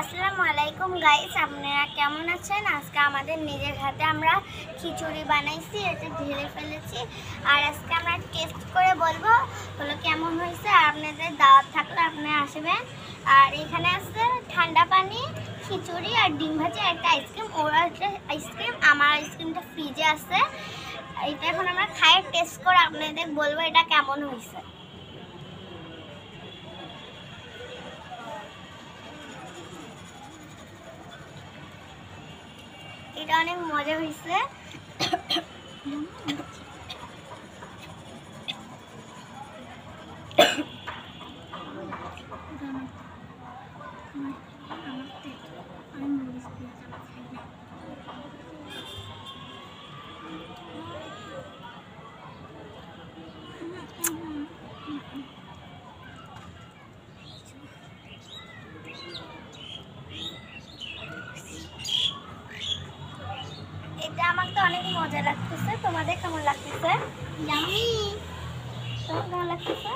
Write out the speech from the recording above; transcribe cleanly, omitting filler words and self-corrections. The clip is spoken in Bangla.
আসসালামু আলাইকুম গাইস, আপনারা কেমন আছেন? আজকে আমাদের নিজের হাতে আমরা খিচুড়ি বানাইছি, এটা ঢেলে ফেলেছি। আর আজকে আমরা টেস্ট করে বলবো হলো কেমন হয়েছে। আর আপনাদের দাওয়াত থাকলে আপনারা আসবেন। আর এখানে আছে ঠান্ডা পানি, খিচুড়ি আর ডিম ভাজি, একটা আইসক্রিম। ওরা একটা আইসক্রিম, আমার আইসক্রিমটা ফ্রিজে আছে। এটা এখন আমরা খাই, টেস্ট করে আপনাদের বলবো এটা কেমন হয়েছে। এটা অনেক মজা হয়েছে। এটা আমার তো অনেক মজা লাগতেছে। তোমাদের কেমন লাগতেছে? তোমার কেমন লাগতেছে?